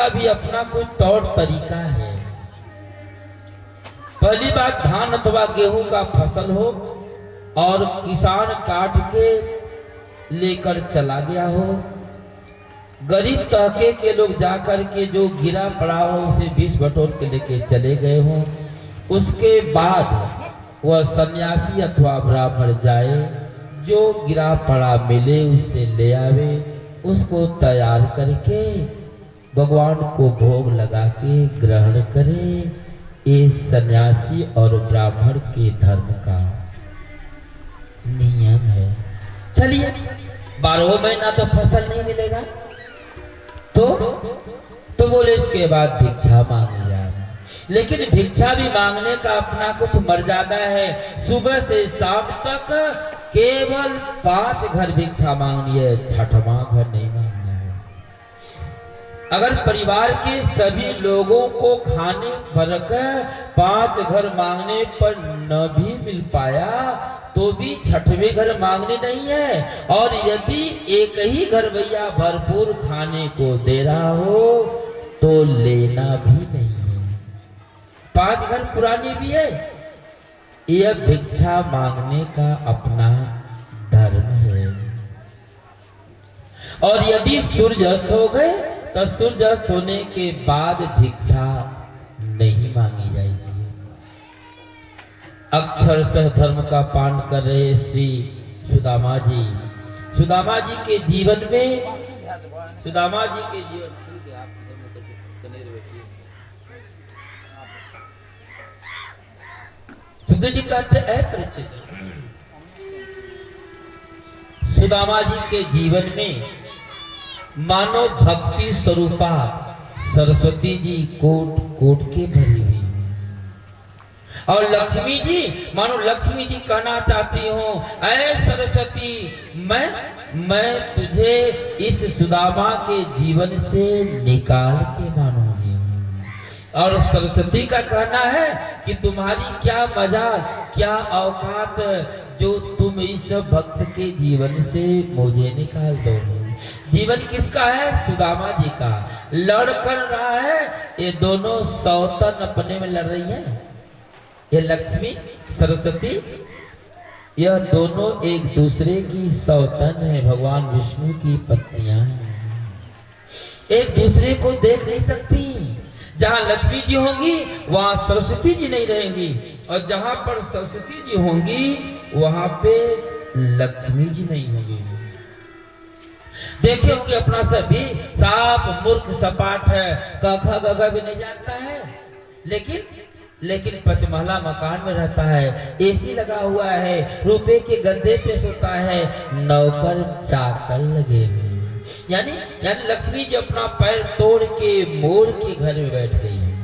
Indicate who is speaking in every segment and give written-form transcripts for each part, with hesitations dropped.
Speaker 1: का भी अपना कुछ तौर तरीका है। पहली बात, धान अथवा गेहूं का फसल हो और किसान काट के लेकर चला गया हो, गरीब तबके के लोग जाकर के जो गिरा पड़ा हो उसे 20 बटोर के लेके चले गए हो, उसके बाद वह सन्यासी अथवा ब्राह्मण जाए, जो गिरा पड़ा मिले उसे ले आवे, उसको तैयार करके भगवान को भोग लगा के ग्रहण करे। ये सन्यासी और ब्राह्मण के धर्म का नियम है। चलिए, 12 महीना तो फसल नहीं मिलेगा, तो बोले इसके बाद भिक्षा मांगी जाए। लेकिन भिक्षा भी मांगने का अपना कुछ मर्यादा है। सुबह से शाम तक केवल 5 घर भिक्षा मांगनी है, 6वां घर नहीं मांगना है। अगर परिवार के सभी लोगों को खाने भर कर 5 घर मांगने पर न भी मिल पाया तो भी 6वें घर मांगने नहीं है। और यदि एक ही घर भैया भरपूर खाने को दे रहा हो तो लेना भी नहीं है। 5 घर पुरानी भी है। यह भिक्षा मांगने का अपना धर्म है। और यदि सूर्य अस्त हो गए तो सूर्य अस्त होने के बाद भिक्षा नहीं मांगी जाएगी। अक्षरशः धर्म का पालन कर रहे श्री सुदामा जी, सुदामा जी के जीवन में, सुदामा जी के जीवन, सुखदेव जी कहते हैं परिचित, सुदामा जी के जीवन में मानो भक्ति स्वरूपा सरस्वती जी कोट कोट के भरी हुई, और लक्ष्मी जी मानो लक्ष्मी जी कहना चाहती हूँ, ऐ सरस्वती, मैं तुझे इस सुदामा के जीवन से निकाल के मानूंगी। और सरस्वती का कहना है कि तुम्हारी क्या मजाल, क्या औकात जो तुम इस भक्त के जीवन से मुझे निकाल दो। जीवन किसका है? सुदामा जी का। लड़ कर रहा है, ये दोनों सौतन अपने में लड़ रही है। ये लक्ष्मी सरस्वती, यह दोनों एक दूसरे की सौतन है, भगवान विष्णु की पत्नियां हैं। एक दूसरे को देख नहीं सकती। जहां लक्ष्मी जी होंगी वहां सरस्वती जी नहीं रहेंगी, और जहां पर सरस्वती जी होंगी वहां पे लक्ष्मी जी नहीं होंगी। देखे होंगे अपना सभी साफ मूर्ख सपाट है, कखा गगा भी नहीं जानता है, लेकिन 5 महला मकान में रहता है, एसी लगा हुआ है, रुपए के गद्दे पे सोता है, नौकर चाकर लगे हुए। यानी लक्ष्मी जी अपना पैर तोड़ के मोड़ के घर में बैठ गई है।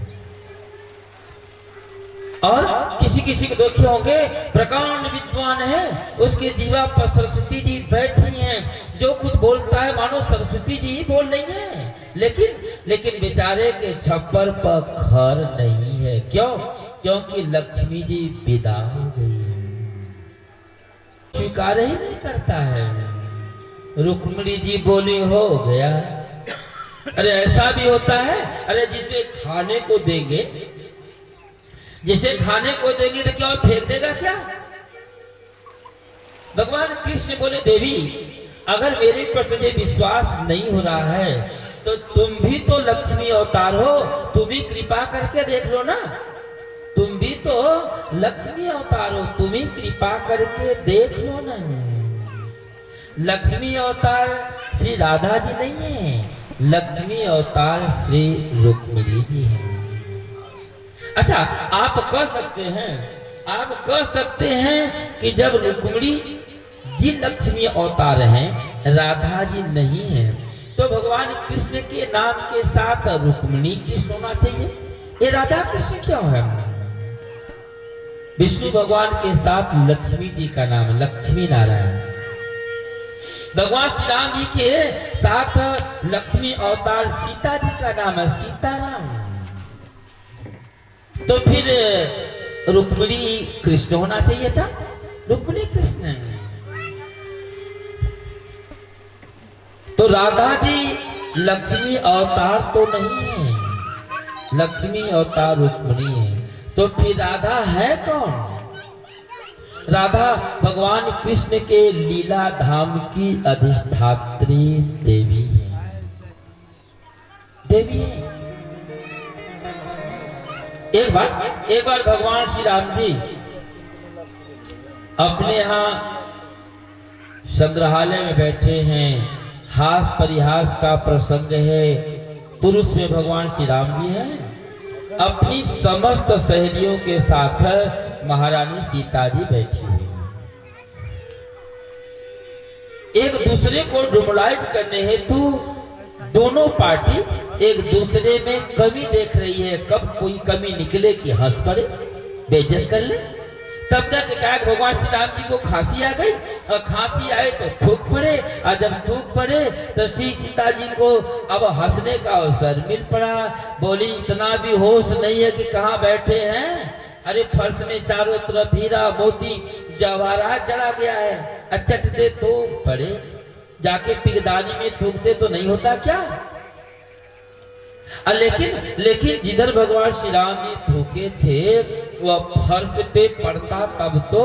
Speaker 1: और किसी को देखे होंगे प्रकांड विद्वान है, उसके जीवा पर सरस्वती जी बैठी हैं, जो कुछ बोलता है मानो सरस्वती जी ही बोल रही हैं। लेकिन बेचारे के छप्पर पर खर नहीं है। क्यों? क्योंकि लक्ष्मी जी विदा हो गई है, स्वीकार ही नहीं करता है। रुक्मिणी जी बोली हो गया। अरे ऐसा भी होता है, अरे जिसे खाने को देंगे तो क्या फेंक देगा क्या? भगवान कृष्ण बोले, देवी अगर मेरे पर तुझे विश्वास नहीं हो रहा है तो तुम भी तो लक्ष्मी अवतार हो, तुम भी कृपा करके देख लो ना। तुम भी तो लक्ष्मी अवतार हो, तुम ही कृपा करके देख लो ना। लक्ष्मी अवतार श्री राधा जी नहीं है, लक्ष्मी अवतार श्री रुक्मिणी जी है। अच्छा, आप कह सकते हैं कि जब रुक्मिणी जी लक्ष्मी अवतार हैं, राधा जी नहीं है, तो भगवान कृष्ण के नाम के साथ रुक्मिणी कृष्ण होना चाहिए। ये राधा कृष्ण क्यों है? विष्णु भगवान के साथ लक्ष्मी जी का नाम लक्ष्मी नारायण। भगवान श्री राम जी के साथ लक्ष्मी अवतार सीता जी का नाम है सीताराम। तो फिर रुक्मिणी कृष्ण होना चाहिए था, रुक्मिणी कृष्ण। तो राधा जी लक्ष्मी अवतार तो नहीं है, लक्ष्मी अवतार रुक्मिणी है, तो फिर राधा है कौन? राधा भगवान कृष्ण के लीला धाम की अधिष्ठात्री देवी है, देवी है। एक बार भगवान श्री राम जी अपने यहाँ संग्रहालय में बैठे हैं, हास परिहास का प्रसंग है। पुरुष में भगवान श्री राम जी हैं, अपनी समस्त सहेलियों के साथ महारानी सीता जी बैठी हुई, एक दूसरे को ड्रामेटाइज करने हेतु दोनों पार्टी एक दूसरे में कमी देख रही है, कब कोई कमी निकले कि हंस पड़े, बेइज्जत कर ले। तब तक क्या भगवान श्री राम जी को खांसी आ गई, और खांसी आए तो थूक पड़े, और जब थूक पड़े तो श्री सीता जी को अब हंसने का अवसर मिल पड़ा। बोली इतना भी होश नहीं है कि कहाँ बैठे हैं, अरे फर्श में चारों तरफ हीरा मोती जवाहरात जड़ा गया है, अचट दे तो पड़े, जाके पिगदानी में थूकते तो नहीं होता क्या? लेकिन जिधर भगवान श्री राम जी थूके थे वह फर्श पे पड़ता, तब तो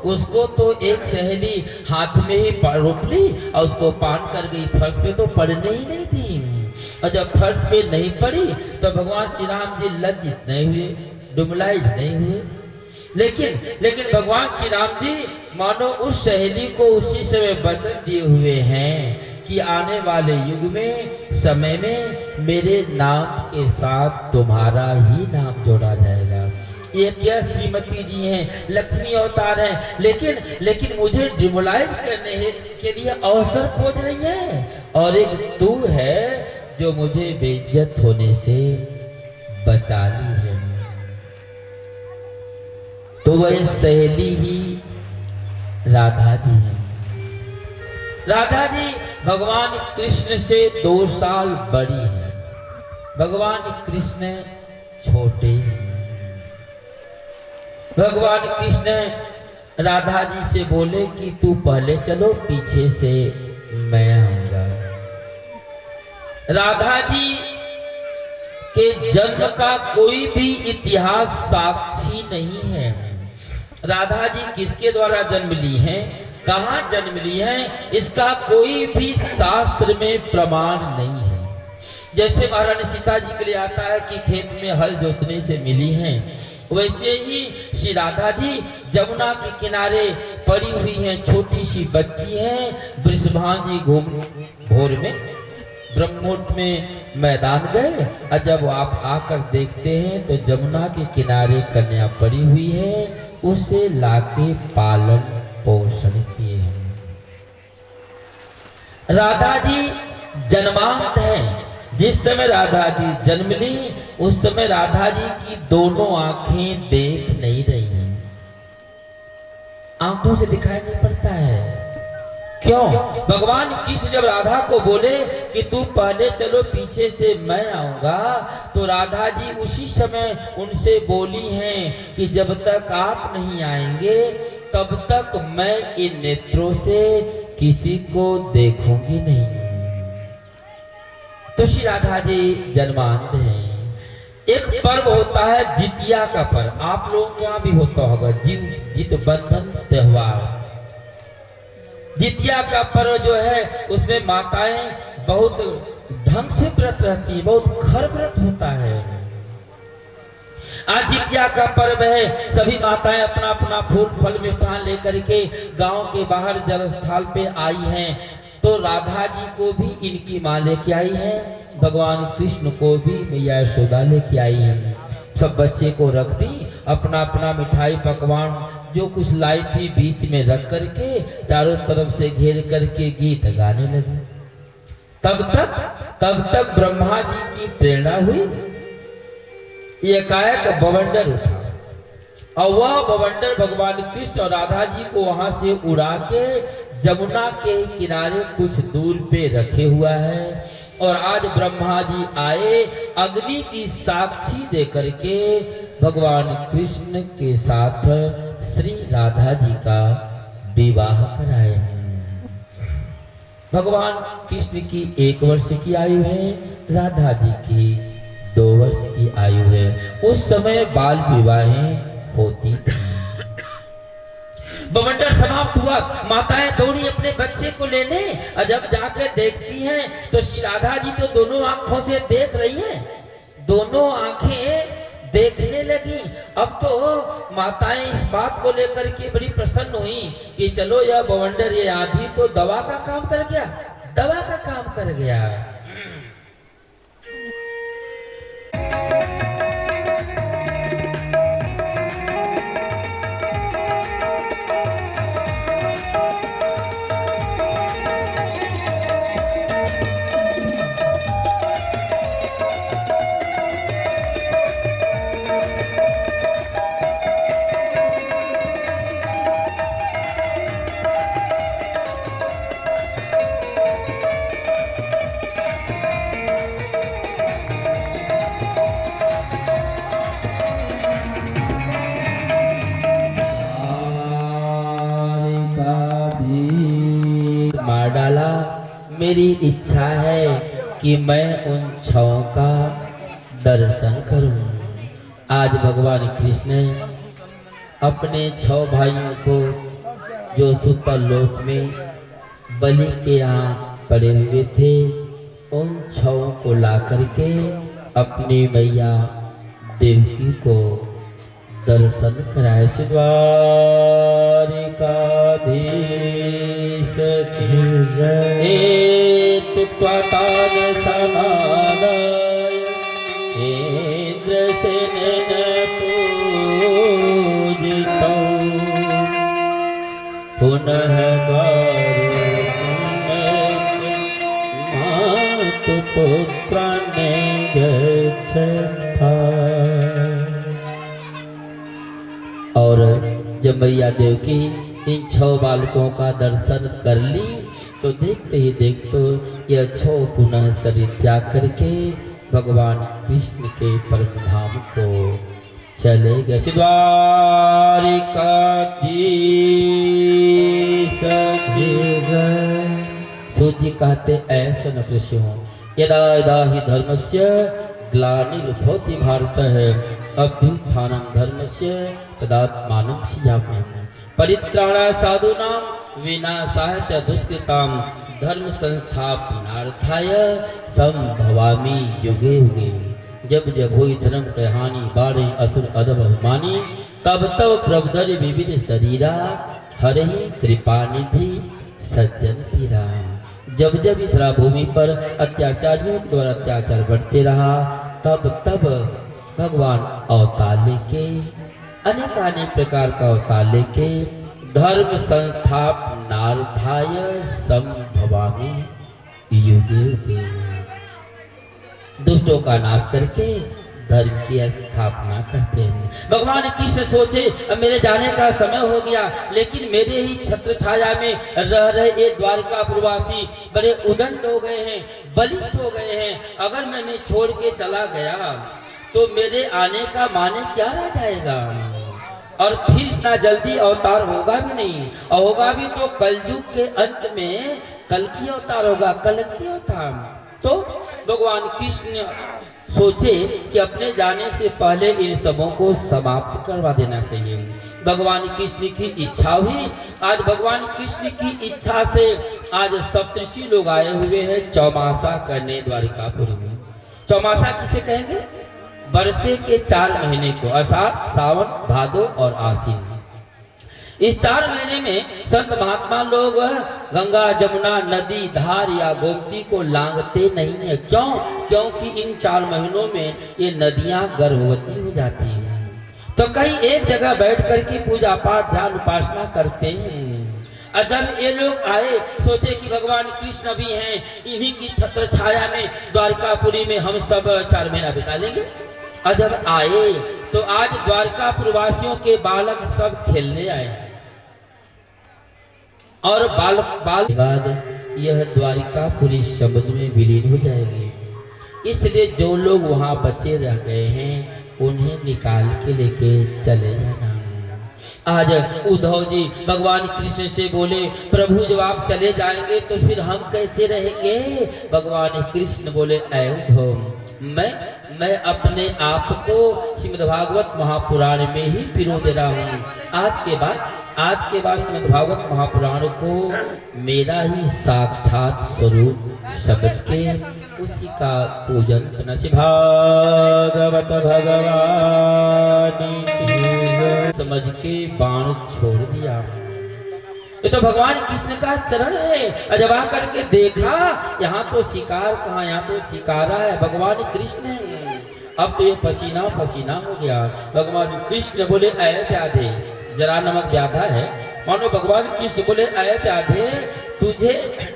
Speaker 1: उसको तो एक सहेली हाथ में ही रोक ली और उसको पान कर गई, फर्श पे तो पड़ने ही नहीं थी। और जब फर्श पे नहीं पड़ी तो भगवान श्री राम जी लज्जित नहीं हुए, डुमलाइज नहीं हुए। लेकिन भगवान श्री राम जी मानो उस सहेली को उसी समय वचन दिए हुए हैं कि आने वाले युग में समय में मेरे नाम के साथ तुम्हारा ही नाम जोड़ा जाएगा। ये क्या श्रीमती जी हैं, लक्ष्मी अवतार हैं, लेकिन मुझे डिमोलाइज करने के लिए अवसर खोज रही है, और एक तू है जो मुझे बेइज्जत होने से बचा ली है। तो वह सहेली ही राधा जी है। राधा जी भगवान कृष्ण से 2 साल बड़ी है, भगवान कृष्ण छोटे हैं। भगवान कृष्ण राधा जी से बोले कि तू पहले चलो, पीछे से मैं आऊंगा। राधा जी के जन्म का कोई भी इतिहास साक्षी नहीं है। राधा जी किसके द्वारा जन्म ली हैं, कहाँ जन्म ली है, इसका कोई भी शास्त्र में प्रमाण नहीं है। जैसे महारानी सीता जी के लिए आता है कि खेत में हल जोतने से मिली हैं, वैसे ही श्री राधा जी जमुना के किनारे पड़ी हुई हैं, छोटी सी बच्ची हैं। वृषभान जी भोर में ब्रह्मोट में मैदान गए, और जब आप आकर देखते हैं तो जमुना के किनारे कन्या पड़ी हुई है, उसे लाके पालन पोषण किए हैं। राधा जी जन्मांत है। जिस समय राधा जी जन्म ली उस समय राधा जी की दोनों आंखें देख नहीं रही हैं, आंखों से दिखाई नहीं पड़ता है। क्यों? भगवान कृष्ण जब राधा को बोले कि तू पहले चलो, पीछे से मैं आऊंगा, तो राधा जी उसी समय उनसे बोली हैं कि जब तक आप नहीं आएंगे तब तक मैं इन नेत्रों से किसी को देखूंगी नहीं। तो श्री राधा जी जन्मांत हैं। एक पर्व होता है जितिया का पर्व, आप लोगों के यहाँ भी होता होगा, जित बंधन त्योहार। जितिया का पर्व जो है उसमें माताएं बहुत ढंग से व्रत रहती है, बहुत खर व्रत होता है। आज जितिया का पर्व है, सभी माताएं अपना अपना फूल फल मिष्ठान लेकर के गांव के बाहर जलस्थल पे आई हैं। तो राधा जी को भी इनकी माँ लेके आई है, भगवान कृष्ण को भी मैया यशोदा लेके आई है। सब बच्चे को रख दी, अपना अपना मिठाई पकवान जो कुछ लाई थी बीच में रख करके चारों तरफ से घेर करके गीत गाने लगे। तब तक ब्रह्मा जी की प्रेरणा हुई, एकाएक बवंडर उठा, और वह बवंडर भगवान कृष्ण और राधा जी को वहां से उड़ा के जमुना के किनारे कुछ दूर पे रखे हुआ है। और आज ब्रह्मा जी आए, अग्नि की साक्षी देकर के भगवान कृष्ण के साथ श्री राधा जी का विवाह कराए। भगवान कृष्ण की 1 वर्ष की आयु है, राधा जी की 2 वर्ष की आयु है। उस समय बाल विवाहें होती थी। बवंडर समाप्त हुआ, माताएं दौड़ी अपने बच्चे को लेने, और जब जाकर देखती हैं तो श्री राधा जी तो दोनों आंखों से देख रही हैं, दोनों आंखें देखने लगी। अब तो माताएं इस बात को लेकर के बड़ी प्रसन्न हुई कि चलो यह बवंडर, ये आधी तो दवा का काम कर गया, दवा का काम कर गया। डाला। मेरी इच्छा है कि मैं उन 6 का दर्शन करूं। आज भगवान कृष्ण अपने 6 भाइयों को जो सुतल लोक में बलि के यहाँ पड़े हुए थे, उन 6 को ला करके अपनी मैया देवकी को दर्शन कराए। द्वारिकाधीश की जय। तुत्वातान समादाय इंद्रसेन पूजितौ पुनः मातुपुत्रान् गच्छता। और जब मैया देवकी इन 6 बालकों का दर्शन कर ली तो देखते ही देखते यह 6 पुनः शरीर त्याग करके भगवान कृष्ण के परम धाम को चले गए। द्वारिकाधीश की जय। सूजी कहते ऐसा न कृष्ण हो, यदा यदा ही धर्मस्य ग्लानिर्भवति भारत है, अभ्युत्थानं धर्मस्य तदात्मानं सृजाम्यहम्। परित्राणाय साधूनां विनाशाय च दुष्कृतां, धर्म संस्थापनार्थाय संभवामि युगे युगे। जब जब हुई धर्म के हानि, बारे असुर अधम अभिमानी, तब तब प्रभुधर विविध शरीरा, हरहि कृपा निधि सज्जन पीरा। जब जब इस भूमि पर अत्याचारियों के द्वारा अत्याचार बढ़ते रहा, तब तब भगवान अवतार लेके, अनेक प्रकार का अवतार लेके धर्म संस्थापनार्थाय संभवामि युगे युगे। दुष्टों का नाश करके धर्म की स्थापना करते हैं। भगवान कृष्ण सोचे अब मेरे जाने का समय हो गया, लेकिन मेरे ही छत्र छाया में रह रहे ये द्वारका प्रवासी बड़े उदंड हो गए हैं, बलिष्ठ हो गए हैं। अगर मैंने छोड़ के चला गया तो मेरे आने का माने क्या रह जाएगा, और फिर इतना जल्दी अवतार होगा भी नहीं, और होगा भी तो कलयुग के अंत में कल्कि अवतार होगा, कल्कि अवतार। तो भगवान कृष्ण सोचे कि अपने जाने से पहले इन सबों को समाप्त करवा देना चाहिए। भगवान कृष्ण की इच्छा हुई। आज भगवान कृष्ण की इच्छा से आज सप्तऋषि लोग आए हुए हैं चौमासा करने द्वारिकापुरी में। चौमासा किसे कहेंगे? वर्षे के 4 महीने को, अषाढ़, सावन, भादो और आश्विन। इस 4 महीने में संत महात्मा लोग गंगा, जमुना, नदी, धार या गोमती को लांघते नहीं है। क्यों? क्योंकि इन 4 महीनों में ये नदियां गर्भवती हो जाती हैं। तो कहीं एक जगह बैठ करके पूजा पाठ, ध्यान, उपासना करते हैं। और जब ये लोग आए, सोचे कि भगवान कृष्ण भी हैं, इन्हीं की छत्र छाया में द्वारकापुरी में हम सब 4 महीना बिता लेंगे। और जब आए तो आज द्वारकापुर वासियों के बालक सब खेलने आए, और बाल बाद यह द्वारिकापुरी समुद्र में विलीन हो जाएगी। इसलिए जो लोग वहां बचे रह गए हैं उन्हें निकाल के लेके चले जाना। आज उद्धव जी भगवान कृष्ण से बोले, प्रभु जब आप चले जाएंगे तो फिर हम कैसे रहेंगे? भगवान कृष्ण बोले, ऐ उद्धव, मैं अपने आप को श्रीमद्भागवत महापुराण में ही पिरो दे रहा हूँ। आज के बाद श्रीमद्भागवत महापुराण को मेरा ही साक्षात स्वरूप समझ के उसी का पूजन करना। श्री भागवत भगवान समझ के बाण छोड़ दिया। ये तो भगवान कृष्ण का चरण है। और जब आकर के देखा, यहाँ तो शिकार कहाँ, यहाँ तो शिकारा है, भगवान कृष्ण है। अब तो ये पसीना पसीना हो गया। भगवान कृष्ण बोले, ऐ प्यादे, जरा नमक व्याधा है। मानो भगवान कृष्ण बोले, ऐ प्यादे, तुझे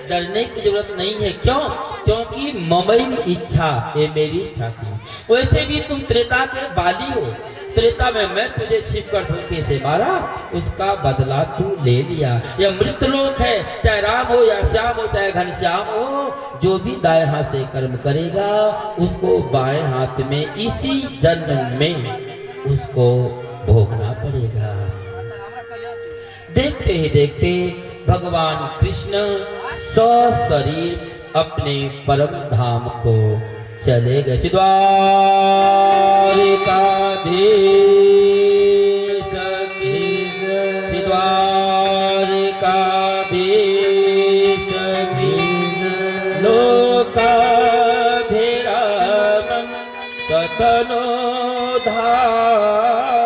Speaker 1: डरने की जरूरत नहीं है। क्यों? क्योंकि ममई इच्छा, ये मेरी इच्छा थी। वैसे भी तुम त्रेता के बाली हो। त्रेता में मैं तुझे छिपकर धोखे से मारा, उसका बदला तू ले लिया। यह मृतलोक है, चाहे राम हो या श्याम हो, चाहे घनश्याम हो, जो भी दाएं हाथ से कर्म करेगा उसको बाएं हाथ में इसी जन्म में उसको भोगना पड़ेगा। देखते ही देखते भगवान कृष्ण सशरीर अपने परम धाम को चले गए। तनो धारणा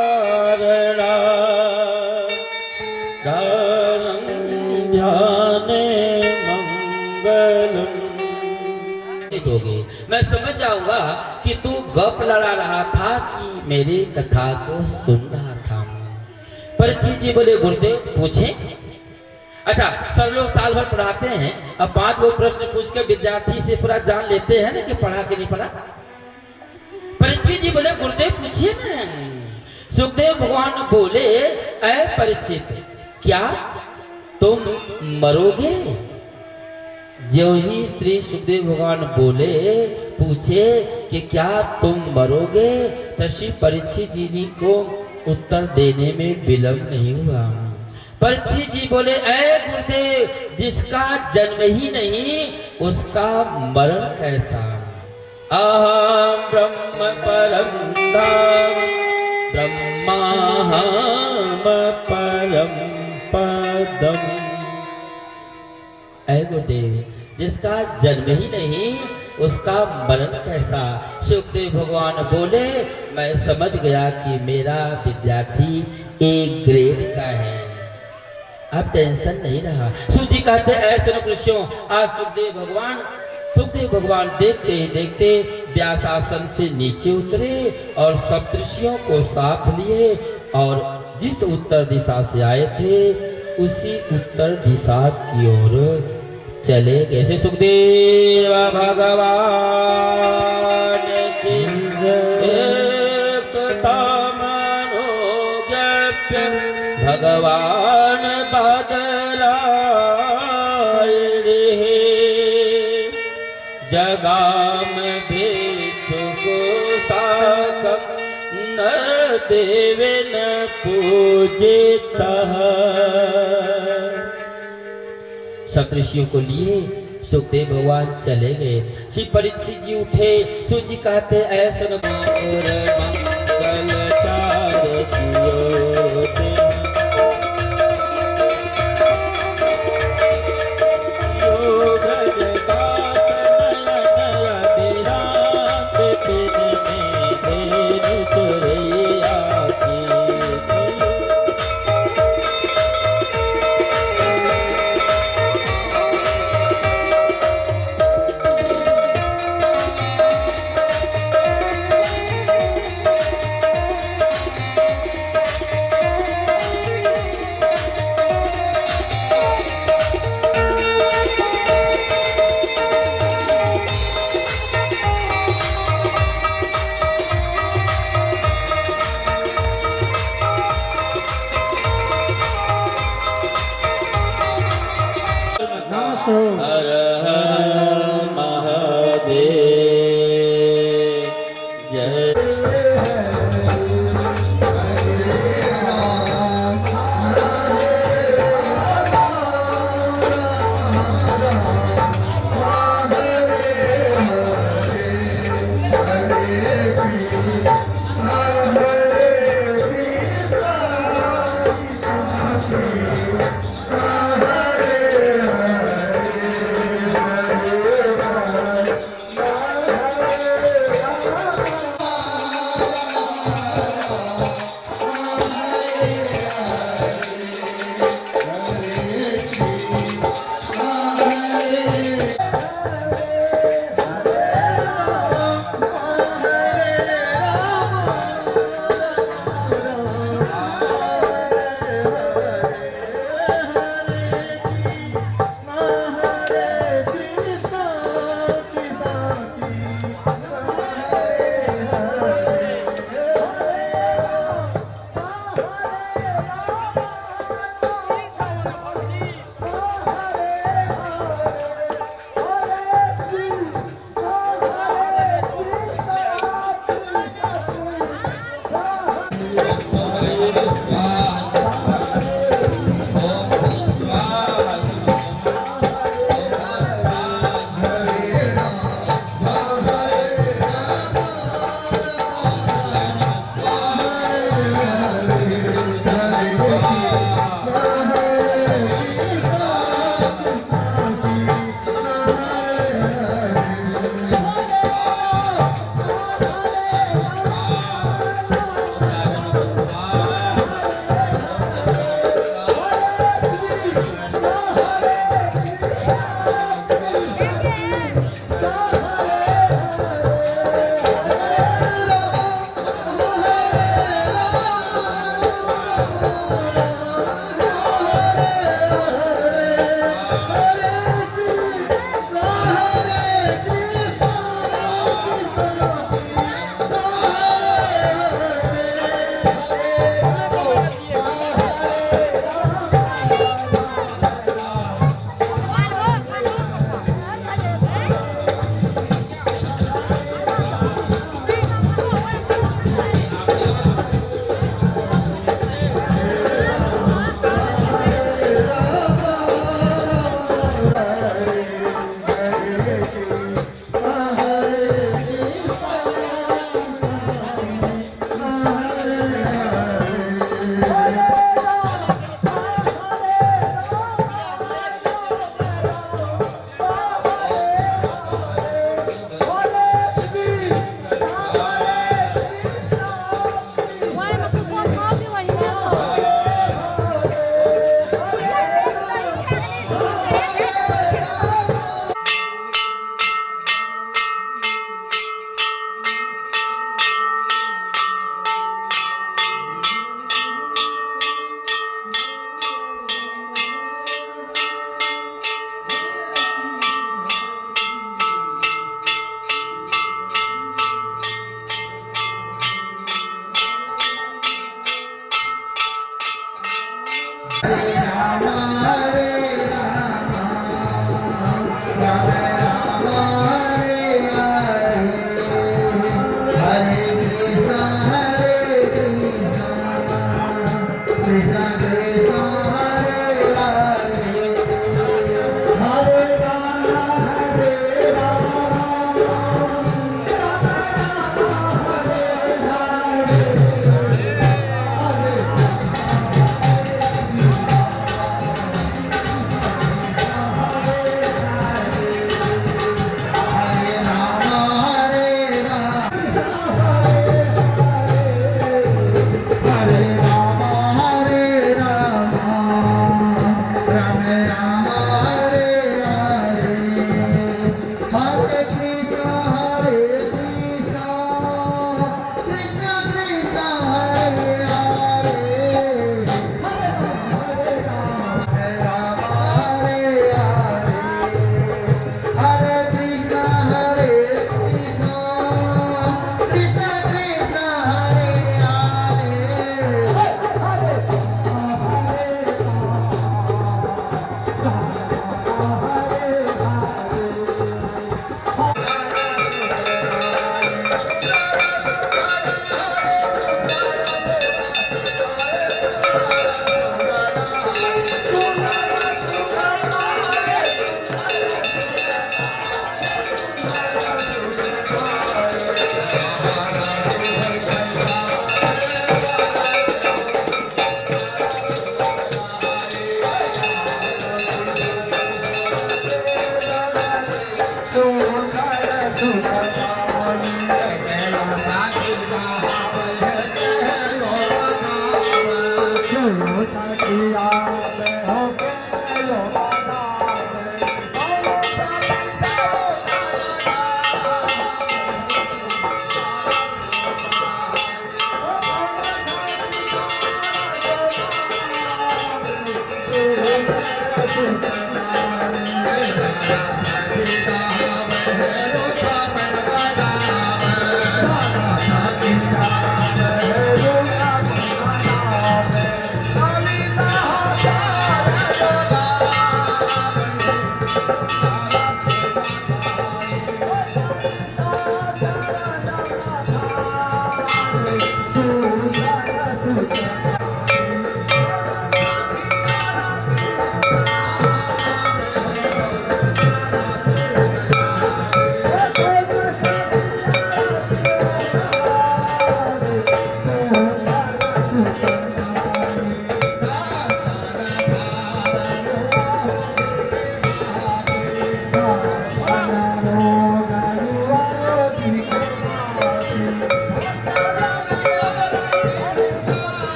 Speaker 1: ध्याने मंगलम। दोगे, मैं समझ जाऊंगा कि तू गप लड़ा रहा था कि मेरी कथा को सुन रहा था। परीक्षित जी बोले, गुरुदेव पूछे। अच्छा, सब लोग साल भर पढ़ाते हैं, अब 5 गो प्रश्न पूछ के विद्यार्थी से पूरा जान लेते हैं ना कि पढ़ा कि नहीं पढ़ा। परीक्षित जी बोले, गुरुदेव पूछिए ना। सुखदेव भगवान बोले, ऐ परीक्षित, क्या तुम मरोगे? जो ही श्री सुखदेव भगवान बोले, पूछे कि क्या तुम मरोगे, तो श्री परीक्षित जी को उत्तर देने में विलंब नहीं हुआ। परीक्षित जी बोले, ऐ गुरुदेव, जिसका जन्म ही नहीं उसका मरण कैसा? अहम ब्रह्म परम धाम, ब्रह्माहम परम पदम। ऐ गुरुदेव, जिसका जन्म ही नहीं उसका मरण कैसा? सुखदेव भगवान बोले, मैं समझ गया कि मेरा विद्यार्थी एक ग्रेड का है, अब टेंशन नहीं रहा। सूजी कहते, ऐसे ऋषियों, आज सुखदेव भगवान देखते ही देखते व्यास आसन से नीचे उतरे और सप्तऋषियों को साथ लिए और जिस उत्तर दिशा से आए थे उसी उत्तर दिशा की ओर चले गए। सुखदेव भगवान की एकता मनोज्ञप्य भगवान बदलाए रे, जगाम भिक्षुको साकं न देवे न पूजितः। सप्तऋषियों को लिए सुखदेव भगवान चले गए। श्री परीक्षित जी उठे। सूजी कहते, ऐसा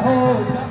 Speaker 2: Oh